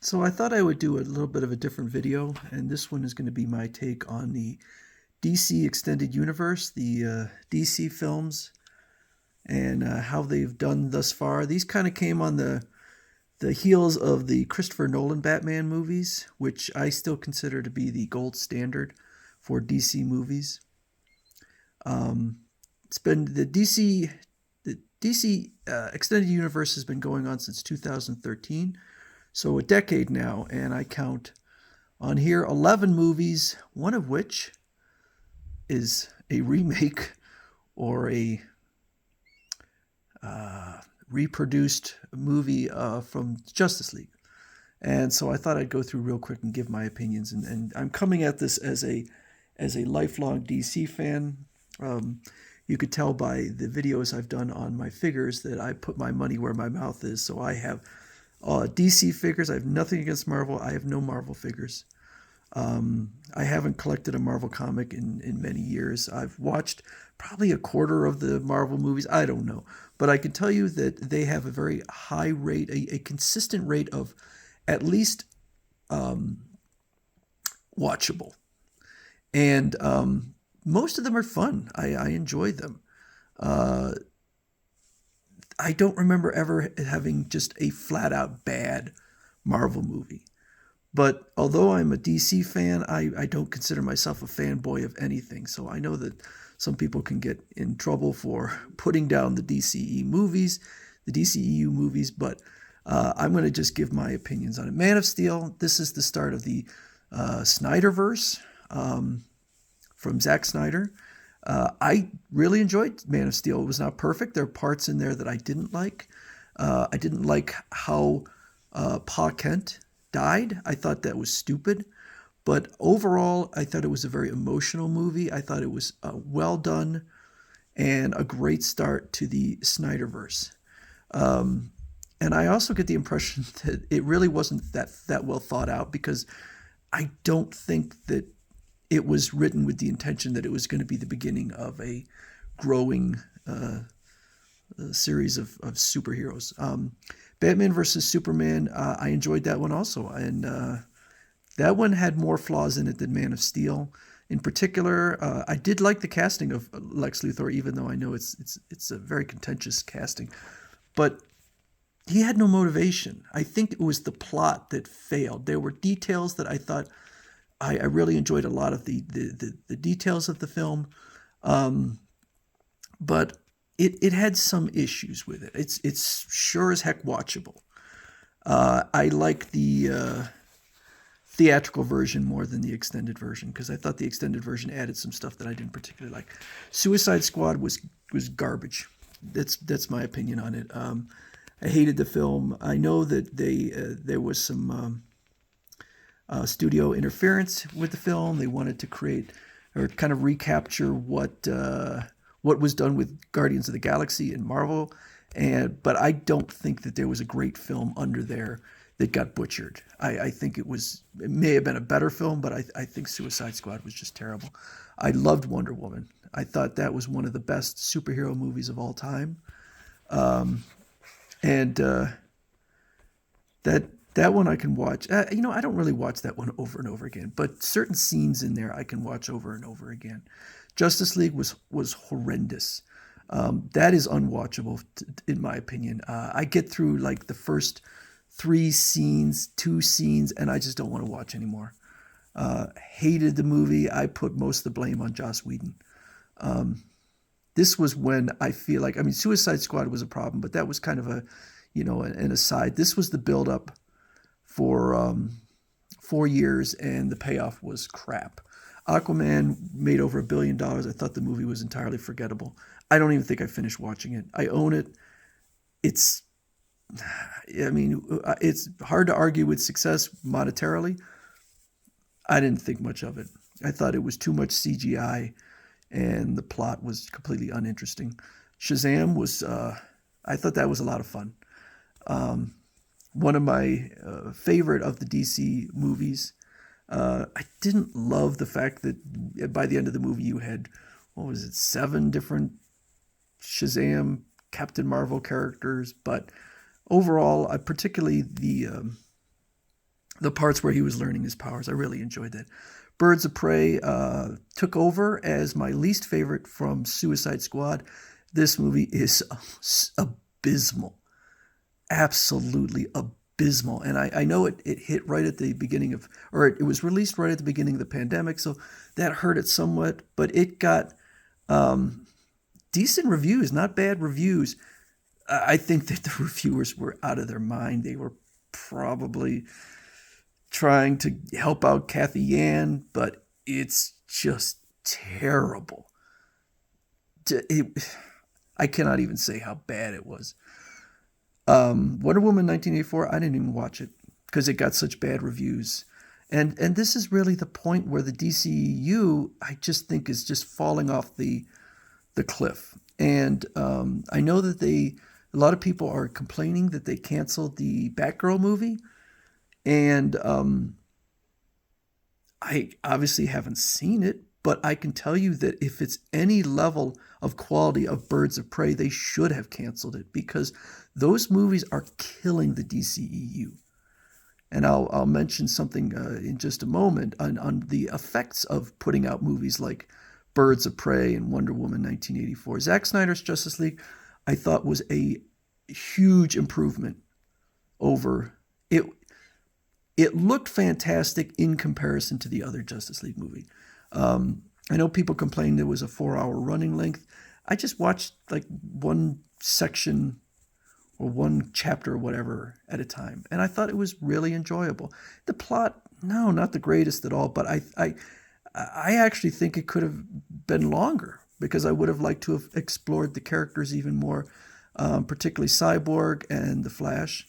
So I thought I would do a little bit of a different video, and this one is going to be my take on the DC Extended Universe, the DC films, and how they've done thus far. These kind of came on the heels of the Christopher Nolan Batman movies, which I still consider to be the gold standard for DC movies. It's been the DC Extended Universe has been going on since 2013, so a decade now, and I count on here 11 movies, one of which is a remake or a reproduced movie from Justice League. And so I thought I'd go through real quick and give my opinions. And I'm coming at this as a lifelong DC fan. Um, you could tell by the videos I've done on my figures that I put my money where my mouth is. So I have DC figures. I have nothing against Marvel. I have no Marvel figures. I haven't collected a Marvel comic in many years. I've watched probably a quarter of the Marvel movies. I don't know. But I can tell you that they have a very high rate, a consistent rate of at least watchable. And most of them are fun. I enjoy them. Uh, I don't remember ever having just a flat out bad Marvel movie. But although I'm a DC fan, I don't consider myself a fanboy of anything. So I know that some people can get in trouble for putting down the DCEU movies, but I'm going to just give my opinions on it. Man of Steel, this is the start of the Snyderverse from Zack Snyder. I really enjoyed Man of Steel. It was not perfect. There are parts in there that I didn't like. I didn't like how Pa Kent died. I thought that was stupid. But overall, I thought it was a very emotional movie. I thought it was well done and a great start to the Snyderverse. Um, and I also get the impression that it really wasn't that well thought out because I don't think that it was written with the intention that it was going to be the beginning of a growing series of superheroes. Batman versus Superman, I enjoyed that one also, and that one had more flaws in it than Man of Steel. In particular, I did like the casting of Lex Luthor, even though I know it's a very contentious casting. But he had no motivation. I think it was the plot that failed. There were details that I thought I really enjoyed a lot of the details of the film, but it had some issues with it. It's sure as heck watchable. I like the theatrical version more than the extended version because I thought the extended version added some stuff that I didn't particularly like. Suicide Squad was garbage. That's my opinion on it. I hated the film. I know that there was some studio interference with the film. They wanted to create or kind of recapture what was done with Guardians of the Galaxy and Marvel, but I don't think that there was a great film under there that got butchered. I think it may have been a better film, but I think Suicide Squad was just terrible. I loved Wonder Woman. I thought that was one of the best superhero movies of all time, and that that one I can watch. I don't really watch that one over and over again, but certain scenes in there I can watch over and over again. Justice League was horrendous. That is unwatchable, in my opinion. I get through like the first two scenes, and I just don't want to watch anymore. Hated the movie. I put most of the blame on Joss Whedon. This was when I feel like, I mean, Suicide Squad was a problem, but that was kind of an aside. This was the buildup for 4 years, and the payoff was crap. Aquaman made over $1 billion. I thought the movie was entirely forgettable. I don't even think I finished watching it. I own it. It's, I mean, it's hard to argue with success monetarily. I didn't think much of it. I thought it was too much CGI, and the plot was completely uninteresting. Shazam was, I thought that was a lot of fun. One of my favorite of the DC movies. I didn't love the fact that by the end of the movie you had, what was it, seven different Shazam, Captain Marvel characters. But overall, I particularly the parts where he was learning his powers. I really enjoyed that. Birds of Prey took over as my least favorite from Suicide Squad. This movie is abysmal, absolutely abysmal. And I know it hit right at the beginning of, or it was released right at the beginning of the pandemic, so that hurt it somewhat. But it got decent reviews, not bad reviews. I think that the reviewers were out of their mind. They were probably trying to help out Kathy Yan, but it's just terrible. I cannot even say how bad it was. Wonder Woman 1984, I didn't even watch it because it got such bad reviews. And this is really the point where the DCEU, I just think, is just falling off the cliff. And I know that a lot of people are complaining that they canceled the Batgirl movie. And I obviously haven't seen it, but I can tell you that if it's any level of quality of Birds of Prey, they should have canceled it because those movies are killing the DCEU. And I'll mention something in just a moment on the effects of putting out movies like Birds of Prey and Wonder Woman 1984. Zack Snyder's Justice League, I thought, was a huge improvement over it. It looked fantastic in comparison to the other Justice League movie. I know people complained it was a 4-hour running length. I just watched like one section or one chapter or whatever at a time, and I thought it was really enjoyable. The plot, no, not the greatest at all, but I actually think it could have been longer because I would have liked to have explored the characters even more, particularly Cyborg and the Flash.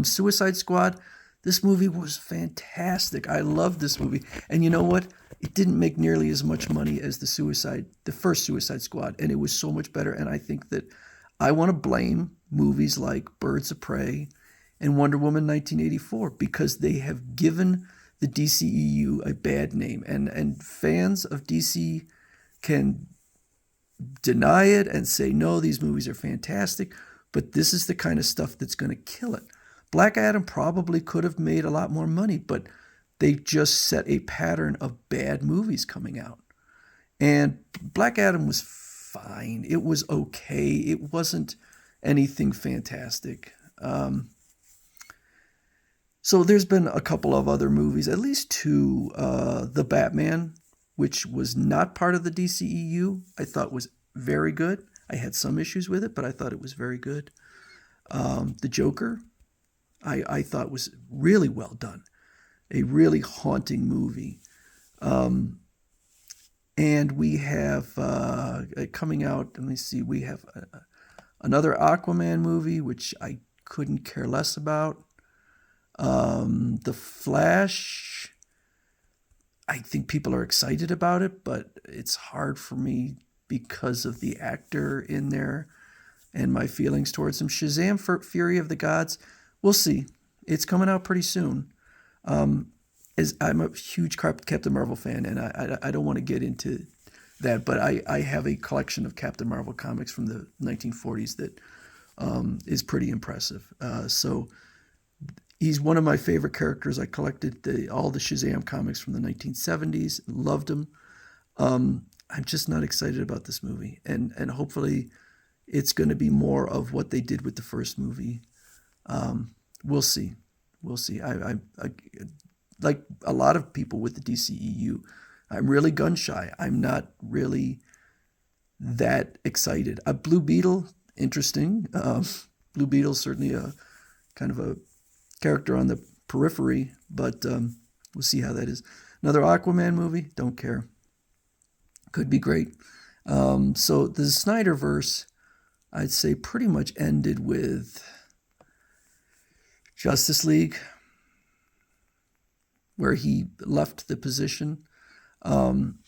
Suicide Squad, this movie was fantastic. I loved this movie. And you know what? It didn't make nearly as much money as the first Suicide Squad, and it was so much better. And I think that I want to blame movies like Birds of Prey and Wonder Woman 1984 because they have given the DCEU a bad name. And fans of DC can deny it and say, no, these movies are fantastic, but this is the kind of stuff that's going to kill it. Black Adam probably could have made a lot more money, but they just set a pattern of bad movies coming out. And Black Adam was fine. It was okay. It wasn't anything fantastic. So there's been a couple of other movies, at least two. The Batman, which was not part of the DCEU, I thought was very good. I had some issues with it, but I thought it was very good. The Joker, I thought was really well done. A really haunting movie. And we have coming out, let me see, we have another Aquaman movie, which I couldn't care less about. The Flash, I think people are excited about it, but it's hard for me because of the actor in there and my feelings towards him. Shazam! Fury of the Gods, we'll see. It's coming out pretty soon. As I'm a huge Captain Marvel fan, and I don't want to get into that, but I have a collection of Captain Marvel comics from the 1940s that is pretty impressive. So he's one of my favorite characters. I collected all the Shazam comics from the 1970s, loved them. I'm just not excited about this movie, and hopefully it's going to be more of what they did with the first movie. We'll see. I like a lot of people with the DCEU, I'm really gun shy. I'm not really that excited. Blue Beetle, interesting. Blue Beetle's certainly a kind of a character on the periphery, but we'll see how that is. Another Aquaman movie, don't care. Could be great. So the Snyderverse, I'd say, pretty much ended with Justice League, where he left the position. And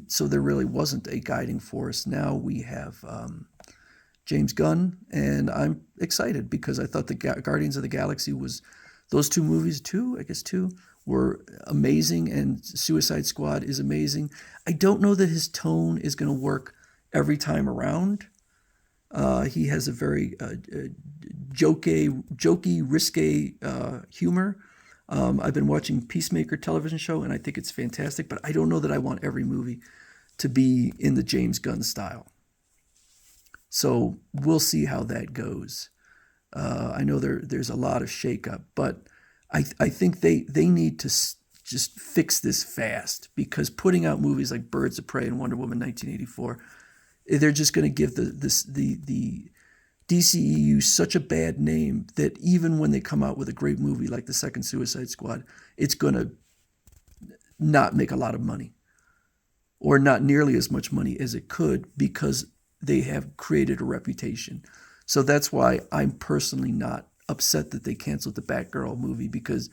so there really wasn't a guiding force. Now we have James Gunn, and I'm excited because I thought the Guardians of the Galaxy was, those two movies, were amazing, and Suicide Squad is amazing. I don't know that his tone is going to work every time around. He has a very jokey, risque humor. I've been watching Peacemaker television show, and I think it's fantastic. But I don't know that I want every movie to be in the James Gunn style. So we'll see how that goes. I know there's a lot of shakeup, but I think they need to just fix this fast, because putting out movies like Birds of Prey and Wonder Woman 1984, they're just going to give the DCEU such a bad name that even when they come out with a great movie like the second Suicide Squad, it's going to not make a lot of money, or not nearly as much money as it could, because they have created a reputation. So that's why I'm personally not upset that they canceled the Batgirl movie, because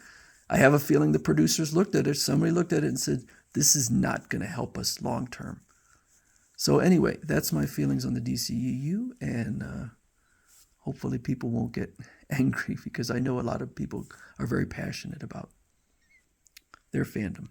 I have a feeling the producers looked at it, somebody looked at it and said, this is not going to help us long term. So anyway, that's my feelings on the DCEU, and hopefully people won't get angry, because I know a lot of people are very passionate about their fandom.